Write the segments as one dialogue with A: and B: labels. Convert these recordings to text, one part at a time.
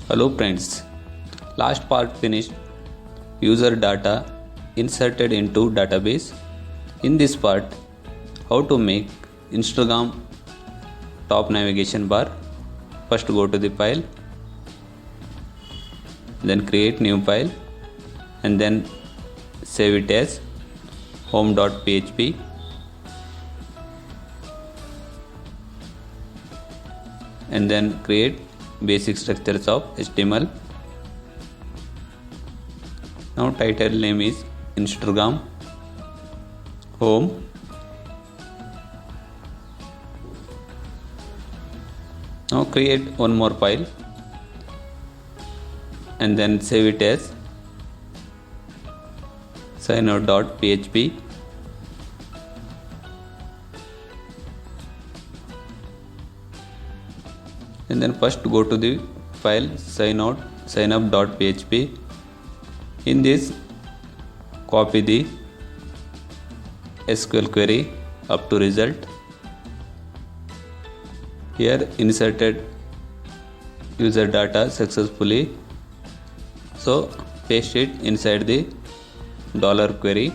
A: Hello friends, last part finished user data inserted into database. In this part, how to make Instagram top navigation bar. First go to the file, then create new file and then save it as home.php. And then create basic structures of HTML. Now title name is Instagram home. Now create one more file and then save it as signout.php. And then first go to the file signup.php. In this, copy the SQL query up to result. Here inserted user data successfully, so paste it inside the dollar query.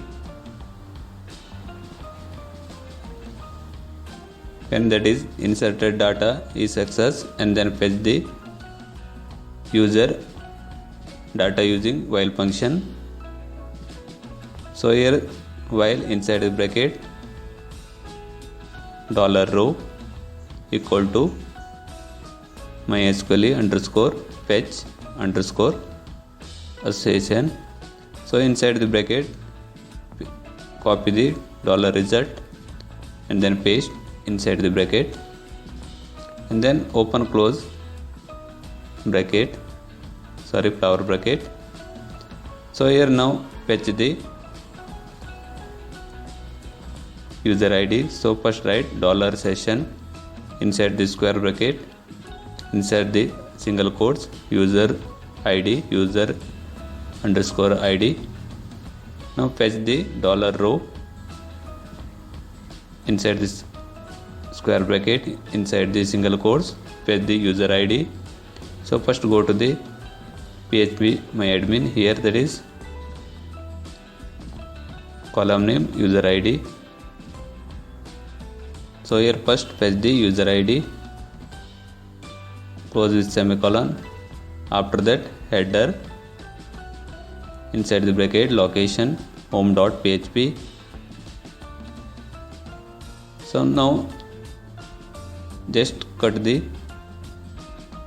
A: When that is inserted data is success, and then fetch the user data using while function. So here while inside the bracket $row equal to mysql underscore fetch underscore association. So inside the bracket copy the $result and then paste inside the bracket, and then open close bracket, flower bracket. So here now fetch the user ID. So first write $session inside the square bracket, inside the single quotes user ID, user underscore ID. Now fetch the $row inside this square bracket, inside the single quotes fetch the user ID. So first go to the PHP myadmin. Here that is column name user ID. So here first fetch the user ID, close with semicolon. After that header inside the bracket location home.php. So now just cut the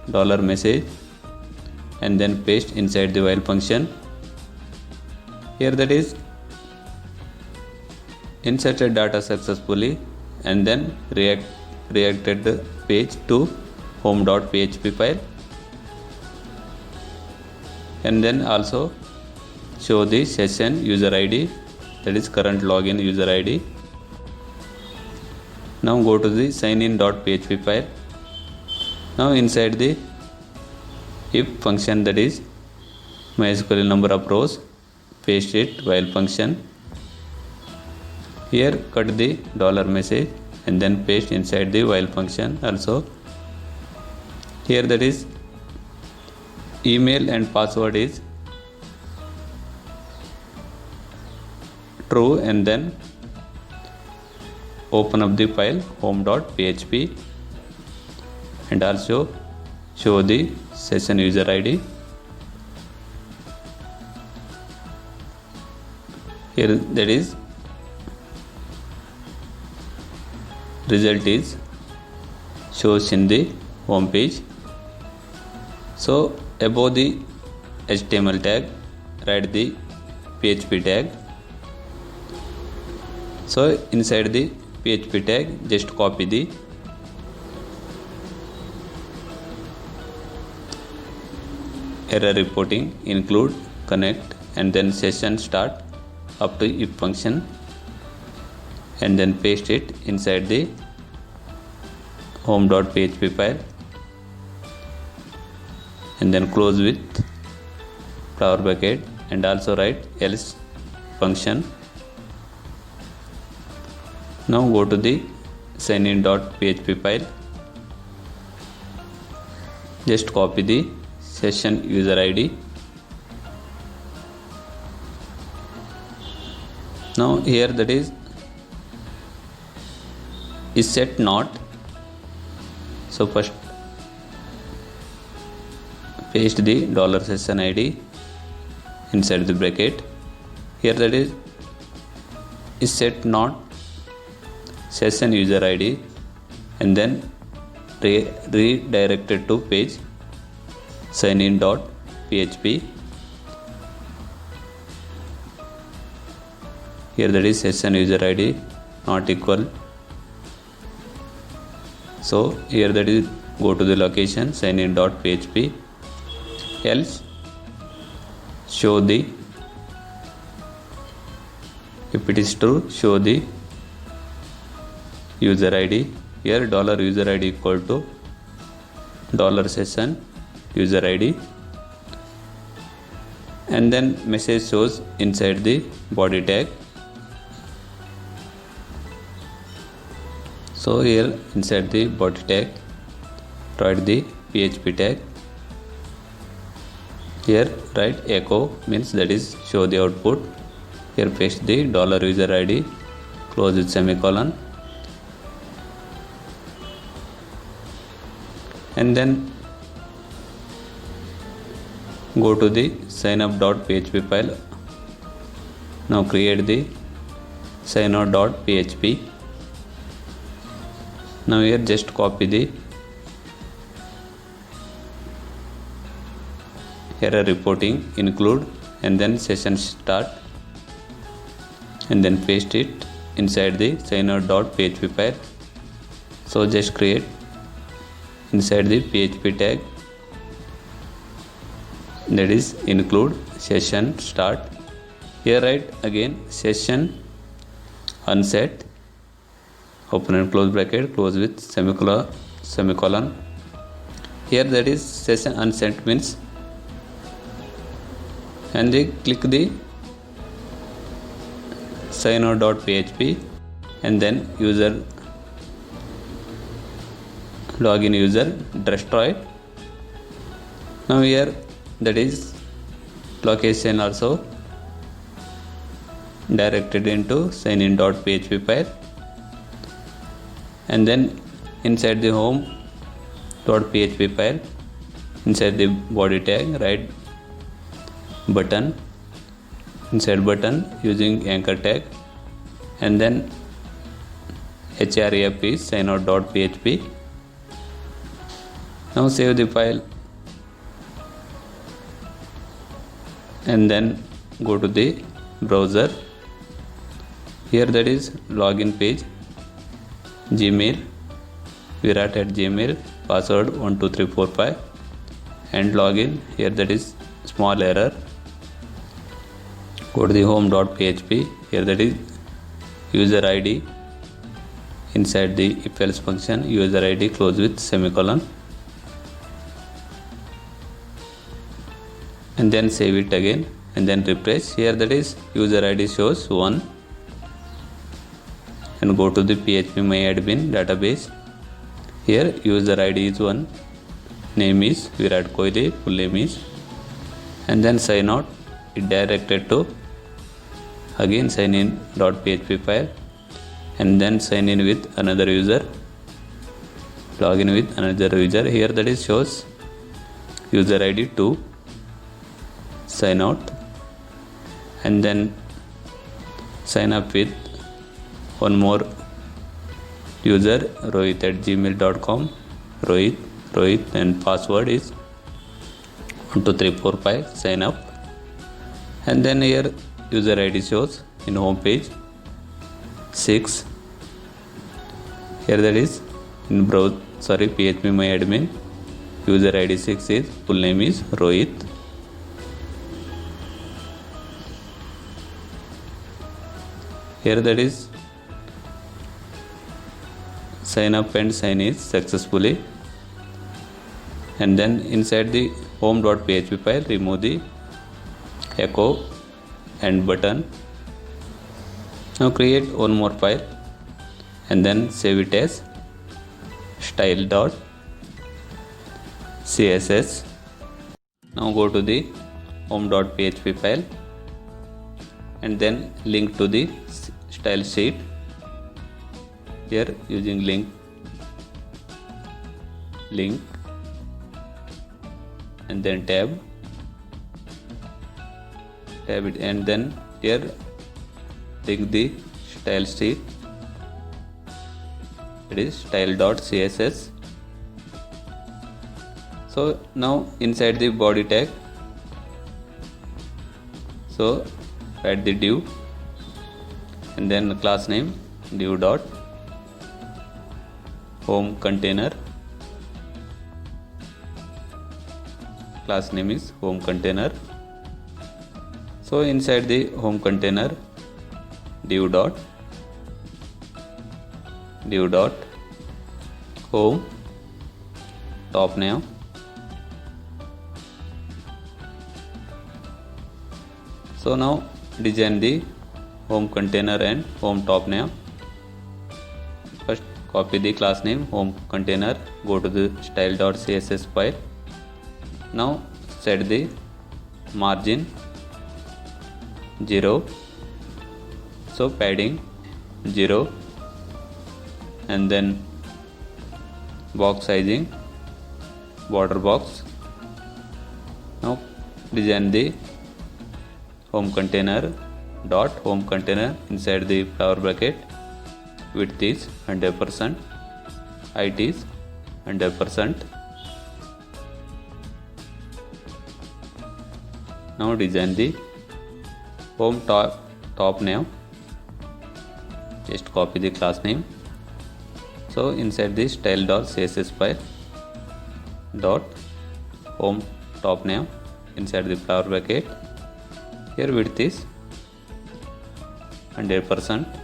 A: $message and then paste inside the while function. Here that is inserted data successfully, and then reacted the page to home.php file, and then also show the session user ID, that is current login user ID. Now go to the signin.php file. Now inside the if function, that is MySQL number of rows, paste it while function. Here cut the $message and then paste inside the while function also. Here that is email and password is true, and then open up the file home.php and also show the session user ID. Here that is result is shows in the home page. So above the HTML tag write the PHP tag. So inside the PHP tag just copy the error reporting, include, connect, and then session start up to if function, and then paste it inside the home.php file, and then close with flower bracket and also write else function. Now go to the signin.php file, just copy the session user ID. Now here that is set not. So first paste the $session ID inside the bracket. Here that is set not session user ID, and then redirected to page signin.php. Here that is session user ID not equal. So here that is go to the location signin.php, else show the, if it is true, show the user ID. Here $user ID equal to $session user ID, and then message shows inside the body tag. So here inside the body tag write the PHP tag. Here write echo, means that is show the output. Here paste the $user ID, close with semicolon, and then go to the signup.php file. Now create the signout.php. Now here just copy the error reporting, include, and then session start, and then paste it inside the signout.php file. So just create inside the PHP tag, that is include session start. Here write again session unset, open and close bracket, close with semicolon. Here that is session unset means, and they click the signout.php, and then user login user destroyed. Now here that is location also directed into signin.php file, and then inside the home.php file, inside the body tag write button, inside button using anchor tag, and then href is signout.php. Now save the file, and then go to the browser. Here that is login page, Gmail, virat@gmail, password 12345, and login. Here that is small error. Go to the home.php. Here that is user ID, inside the if else function user ID, close with semicolon, and then save it again, and then refresh. Here that is user ID shows 1, and go to the phpMyAdmin database. Here user ID is 1, name is Virat Kohli, full name is, and then sign out, it directed to again signin.php file, and then sign in with another user, login with another user. Here that is shows user ID 2, sign out, and then sign up with one more user, rohit@gmail.com, Rohit, and password is 12345, sign up, and then here user ID shows in home page 6. Here that is in phpMyAdmin, user ID 6 is, full name is Rohit. Here that is sign up and sign is successfully, and then inside the home.php file remove the echo and button. Now create one more file, and then save it as style.css. Now go to the home.php file and then link to the style sheet. Here using link and then tab it, and then here link the style sheet, it is style.css. So now inside the body tag, so add the div and then the class name div dot home container, class name is home container. So inside the home container div dot home top nav. So now design the home container and home top nav. First copy the class name home container, go to the style.css file. Now set the margin 0, so padding 0, and then box sizing border box. Now design the home container dot home container inside the flower bracket. Width is 100%, height is 100%. Now design the home top nav. Just copy the class name. So inside the style.css file dot home top nav inside the flower bracket. Here width is 100%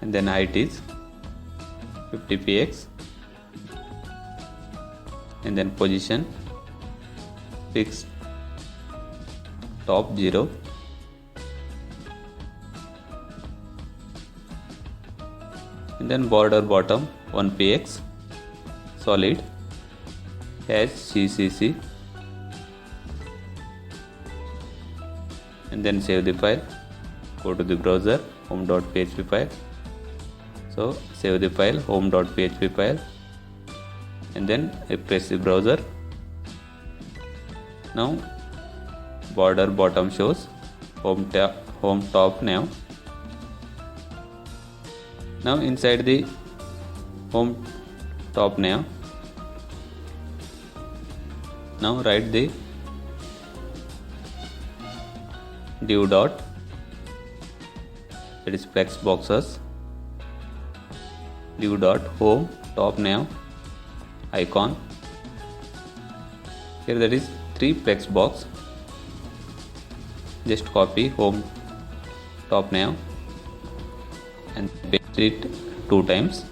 A: and then height is 50px, and then position fixed top 0, and then border bottom 1px solid HCCC, and then save the file. Go to the browser home.php file, so save the file home.php file and then refresh the browser. Now border bottom shows home top nav. Now inside the home top nav, now write the div dot, that is flex boxes, div dot home top nav icon. Here there is 3 flex box. Just copy home top nav and paste it 2 times.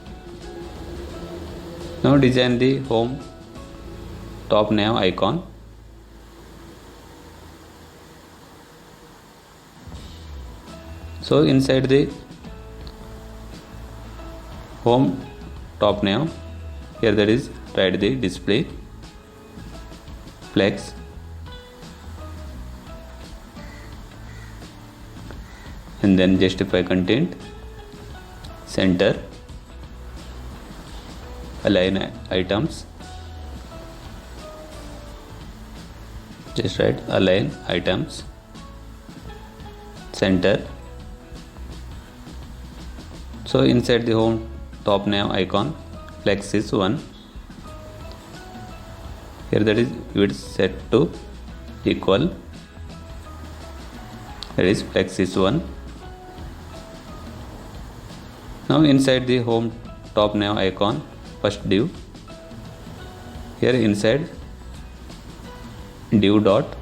A: Now design the home top nav icon. So inside the home top nav, here there is write the display flex, and then justify content, center, align items, just write align items, center. So inside the home top nav icon, flex is 1. Here that is width set to equal, that is flex is 1. Now inside the home top nav icon, first div, here inside div dot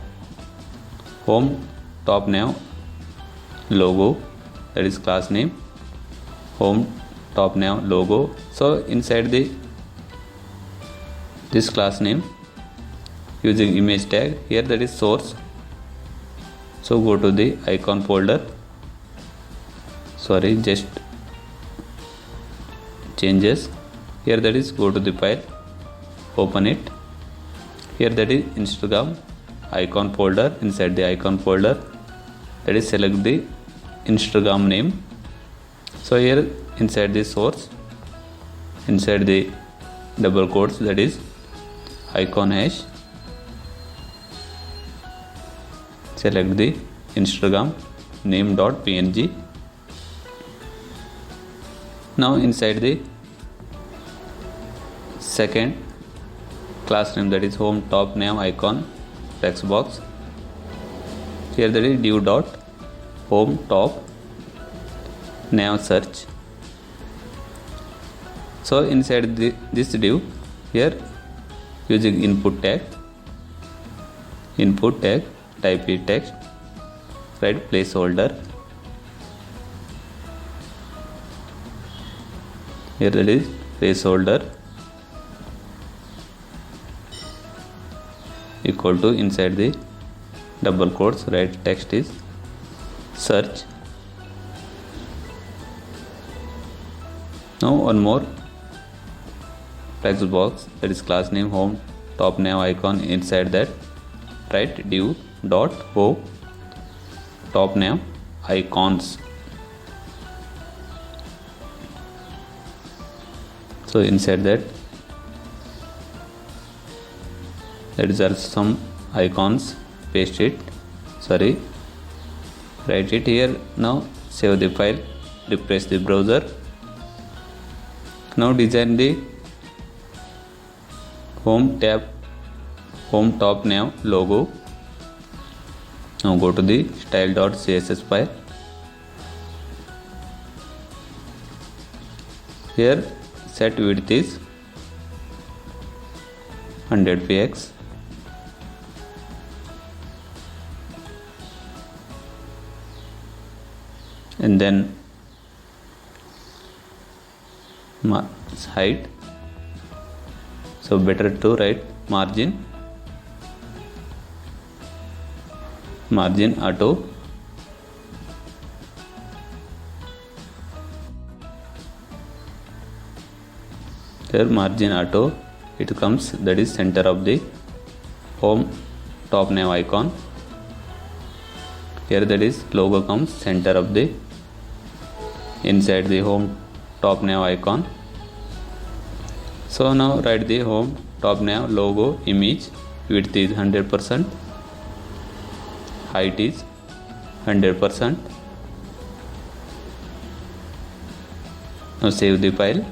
A: home top nav logo, that is class name home top nav logo. So inside this class name using image tag, here that is source. So go to the icon folder, just changes, here that is go to the file, open it, Here that is Instagram icon folder. Inside the icon folder, that is select the Instagram name. So here inside the source, inside the double quotes, that is icon hash, select the Instagram name.png. Now inside the second class name, that is home top nav icon text box, here that is div dot home top nav search. So inside this div, here using input tag, type a text, write placeholder. Here it is placeholder equal to, inside the double quotes, write text is search. Now one more text box, that is class name home top nav icon. Inside that write div dot home top nav icons. So inside that is are some icons, paste it, write it here. Now save the file, refresh the browser. Now design the home top nav logo. Now go to the style.css file. Here set width is 100 px. And then height, so better to write margin auto. There margin auto, it comes, that is center of the home top nav icon. Here that is logo comes center of the inside the home top nav icon. So now write the home top nav logo image, width is 100%, height is 100%. Now save the file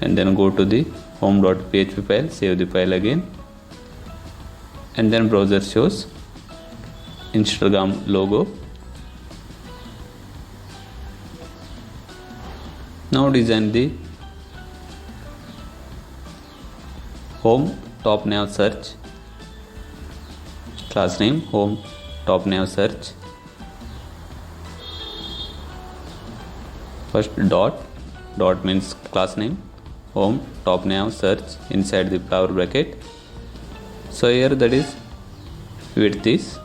A: and then go to the home.php file, save the file again, and then browser shows Instagram logo. Now design the home top nav search, class name home top nav search. First dot means class name home top nav search inside the flower bracket. So here that is width is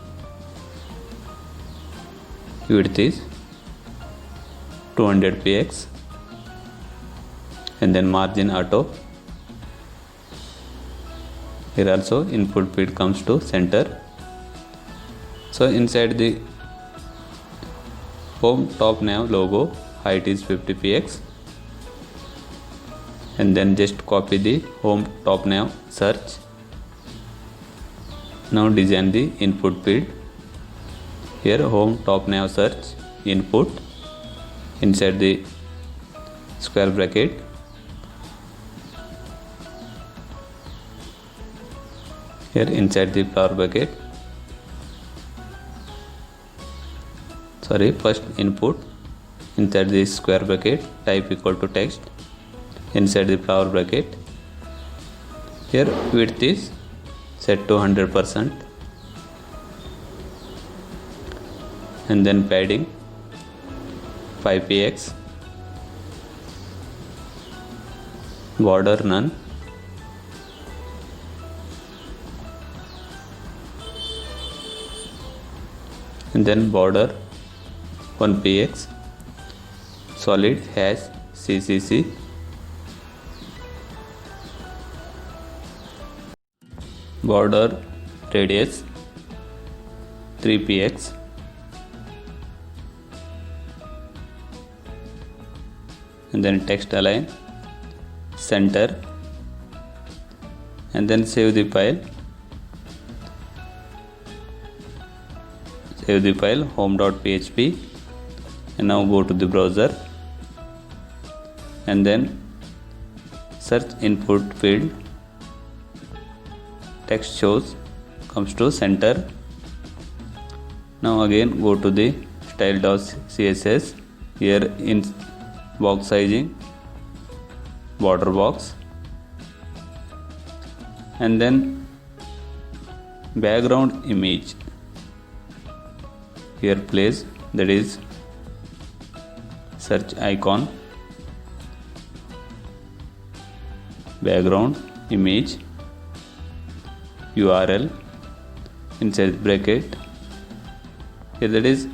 A: 200 px, and then margin auto. Here also input feed comes to center. So inside the home top nav logo, height is 50 px, and then just copy the home top nav search. Now design the input feed. Here home top nav search input inside the square bracket. Here inside the flower bracket, first input inside the square bracket, type equal to text inside the flower bracket. Here width is set to 100%, and then padding 5 px, border none, and then border 1 px, solid hash ccc. border radius 3px, and then text align center, and then save the file. Save the file home.php, and now go to the browser and then search input field. Text shows comes to center. Now again go to the style.css. Here in box sizing, border box, and then background image. Here place, that is search icon, background image, URL inside bracket. Here, that is,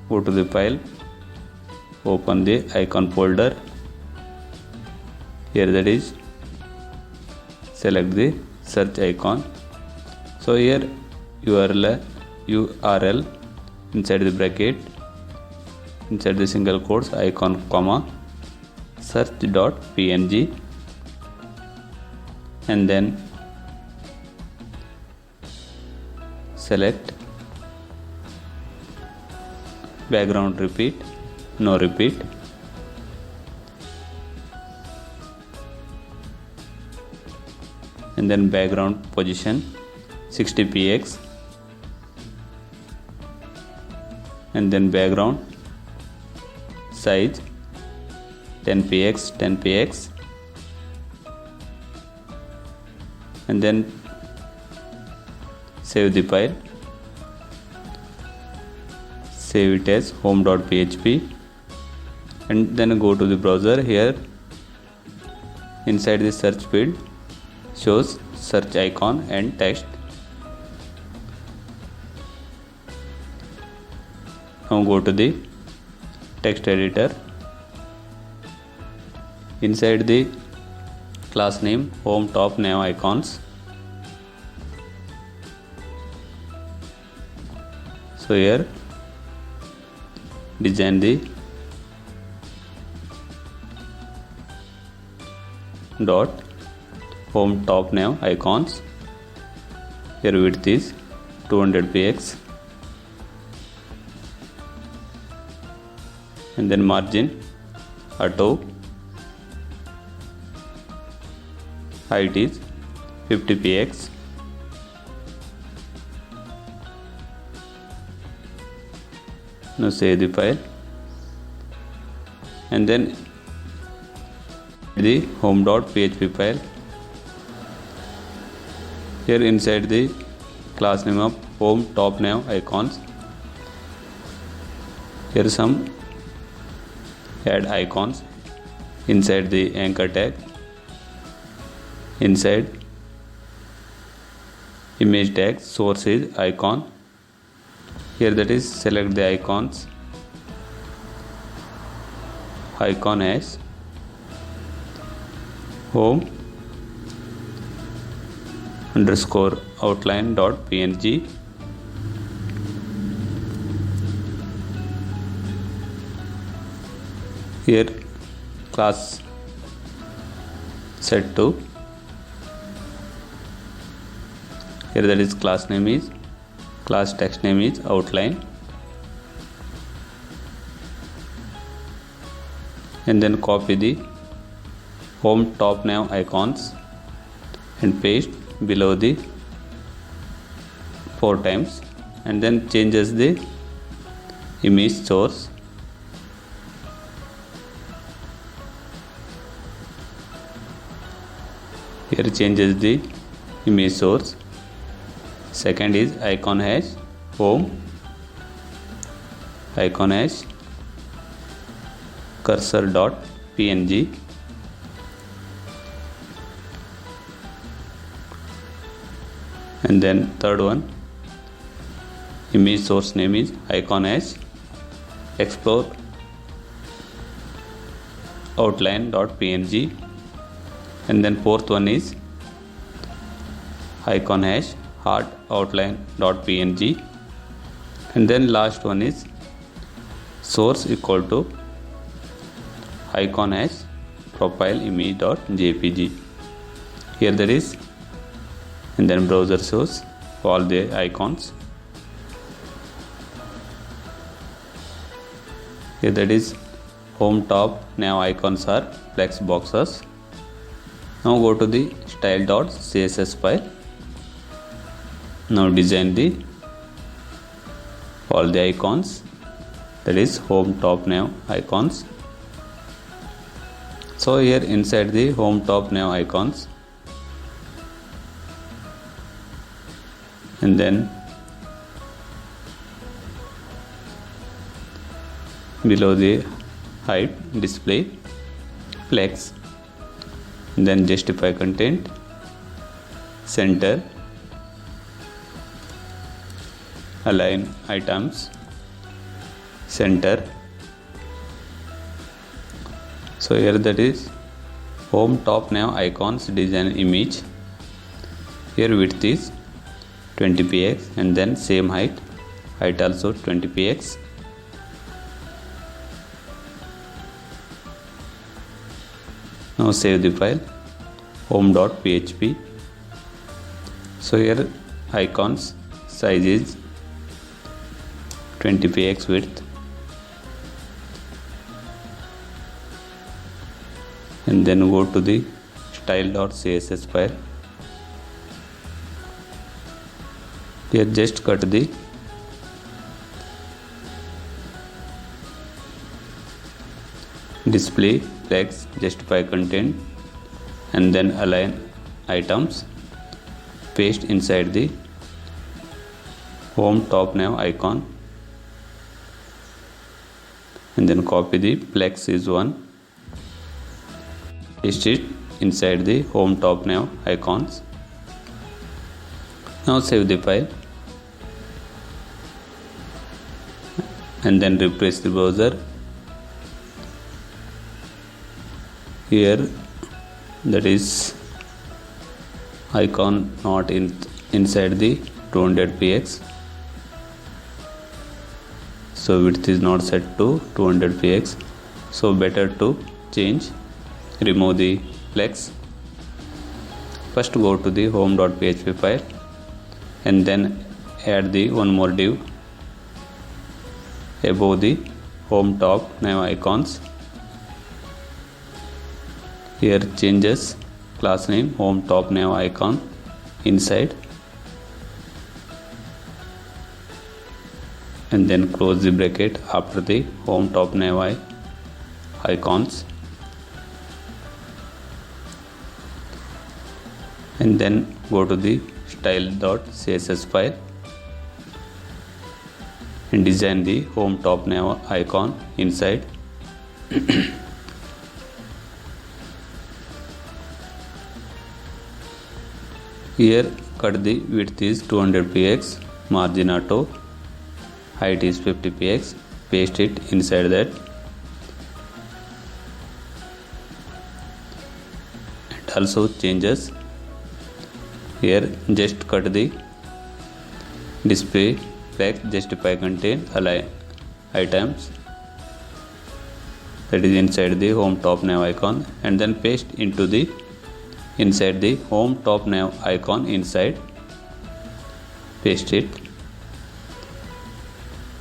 A: go to the file, open the icon folder. Here, that is, select the search icon. So here URL inside the bracket, inside the single quotes, icon comma search.png, and then select background repeat, no repeat, and then background position 60px, and then background size 10px, and then save the file. Save it as home.php, and then go to the browser. Here inside the search field shows search icon and text. Now go to the text editor. Inside the class name, home, top, nav icons. So here design the dot home, top, nav icons. Here width is 200px, and then margin auto, height is 50px, now save the file, and then the home.php file. Here inside the class name of home, top, nav icons, here some add icons inside the anchor tag. Inside image tag, source is icon. Here, that is, select the icons, icon as home underscore outline dot png, here class set to, here, that is, class name is, class text name is outline, and then copy the home, top, nav icons and paste below the 4 times, and then changes the image source. Here changes the image source. Second is icon hash home, icon hash cursor dot png, and then third one, image source name is icon hash explore outline dot png, and then fourth one is icon hash heart outline.png, and then last one is source equal to icon hash profile image.jpg. Here that is, and then browser shows all the icons. Here that is, home, top, nav icons are flex boxes. Now go to the style.css file. Now design the all the icons, that is home, top, nav icons. So here inside the home, top, nav icons, and then below the height display flex, and then justify content, center, align items, center. So here that is home, top, nav icons design image. Here width is 20px, and then same height also 20px. Now save the file, home.php. So here icons size is 20px width, and then go to the style.css file. Here just cut the display flex, justify content, and then align items, paste inside the home, top, nav icon, and then copy the flex is one, paste it inside the home, top, nav icons. Now save the file, and then refresh the browser. Here that is icon not inside the 200px, so width is not set to 200px, so better to change, remove the flex. First go to the home.php file, and then add the one more div above the home, top, nav icons. Here changes class name home, top, nav icon inside, and then close the bracket after the home, top, nav icons, and then go to the style.css file and design the home, top, nav icon inside. Here cut the width is 200px, margin auto, height is 50px, paste it inside that, and also changes. Here just cut the display flex, justify content, align items, that is inside the home, top, nav icon, and then paste into the inside the home, top, nav icon inside, paste it,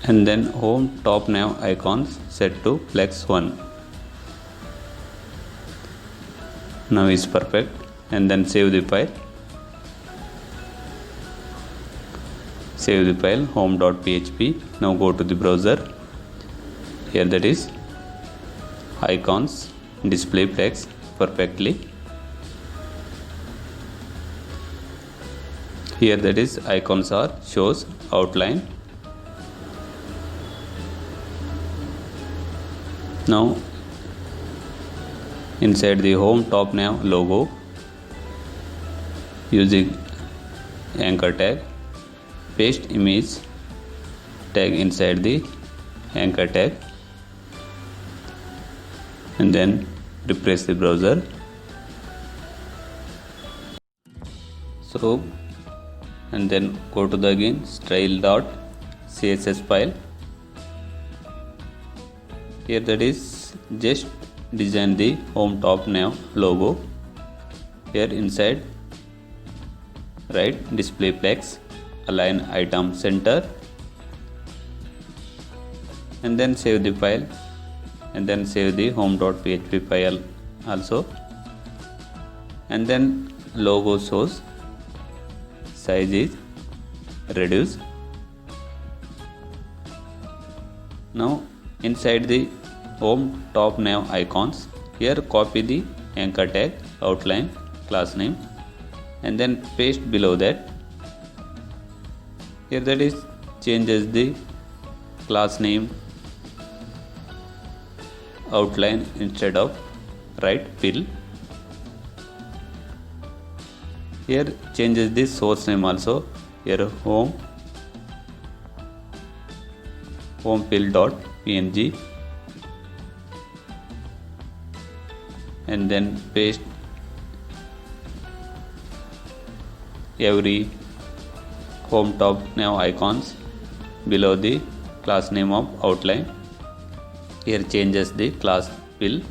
A: and then home, top, nav icons set to flex 1. Now is perfect, and then save the file. Save the file home.php. Now go to the browser. Here that is icons display flex perfectly. Here that is icons are shows outline. Now inside the home, top, nav logo, using anchor tag, paste image tag inside the anchor tag, and then refresh the browser. So and then go to the again style.css file. Here that is just design the home top nav logo. Here inside write display flex, align item center, and then save the file, and then save the home.php file also, and then logo shows, size is reduced. Now inside the home top nav icons, here copy the anchor tag, outline, class name, and then paste below that. Here that is changes the class name, outline instead of write fill. Here changes the source name also. Here home fill.png, and then paste every home top nav icons below the class name of outline. Here changes the class fill,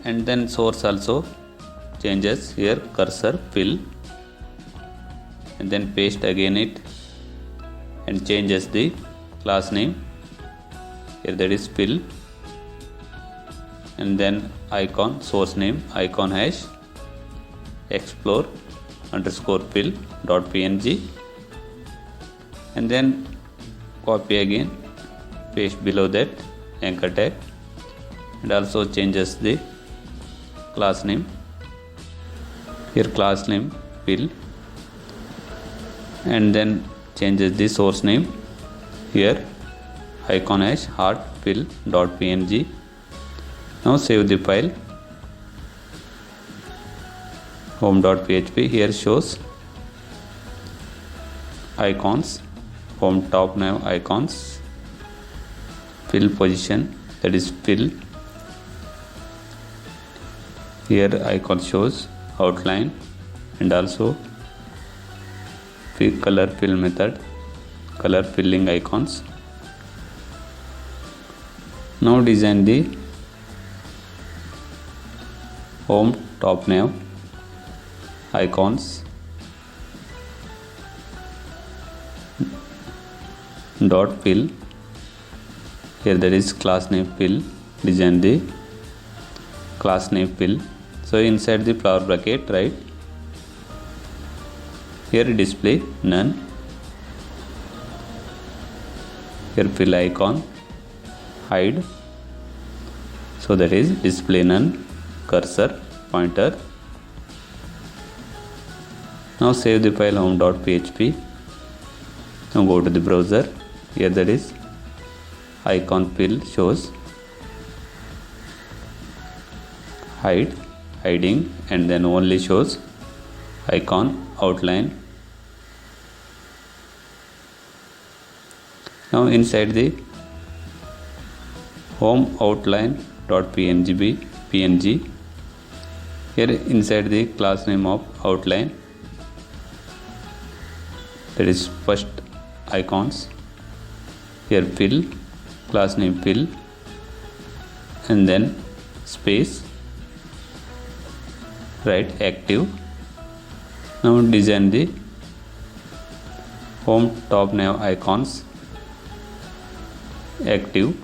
A: and then source also changes here cursor fill, and then paste again it and changes the class name. Here that is fill, and then icon source name icon hash explore underscore fill.png, and then copy again, paste below that anchor tag, and also changes the class name. Here class name fill, and then changes the source name. Here icon hash heart fill.png. Now save the file home.php. Here shows icons, home top nav icons, fill position, that is fill. Here icon shows outline, and also color fill method, color filling icons. Now design the home top nav icons dot fill. Here there is class name fill, design the class name fill. So inside the flower bracket write here display none. Here fill icon hide, so that is display none, cursor pointer. Now save the file home.php. Now go to the browser. Here that is icon fill shows hiding, and then only shows icon outline. Now inside the home outline.png, here inside the class name of outline, that is first icons. Here fill, class name fill, and then space, write active. Now design the home top nav icons active.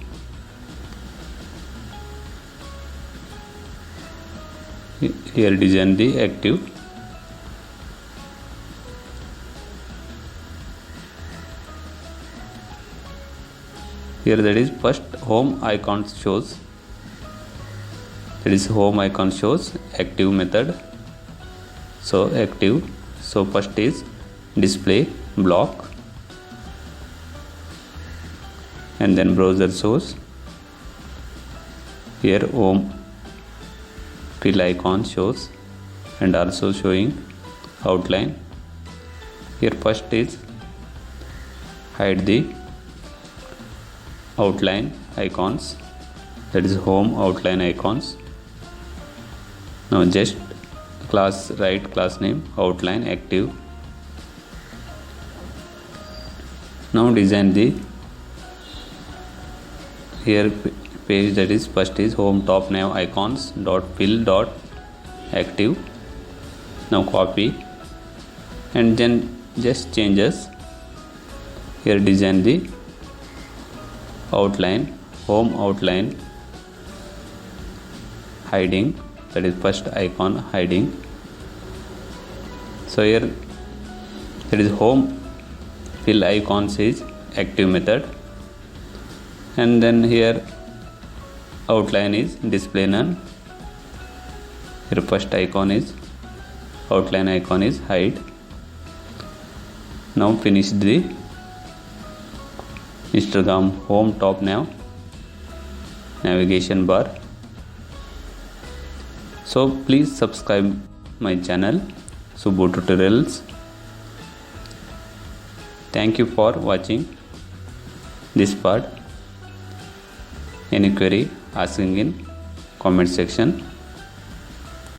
A: Here design the active. Here that is first home icon shows, that is home icon shows active method. So active, so first is display block, and then browser shows here home fill icon shows, and also showing outline. Here first is hide the outline icons, that is home outline icons. Now just write class name outline active, Now design the here page, that is first is home top nav icons dot fill dot active. Now copy and then just changes. Here design the outline, home outline hiding, that is first icon hiding. So here that is home fill icons is active method, and then here outline is display none. Here first icon is outline icon is hide. Now finish the Instagram home top nav navigation bar. So please subscribe my channel Subbu Tutorials. Thank you for watching this part. Any query asking in comment section.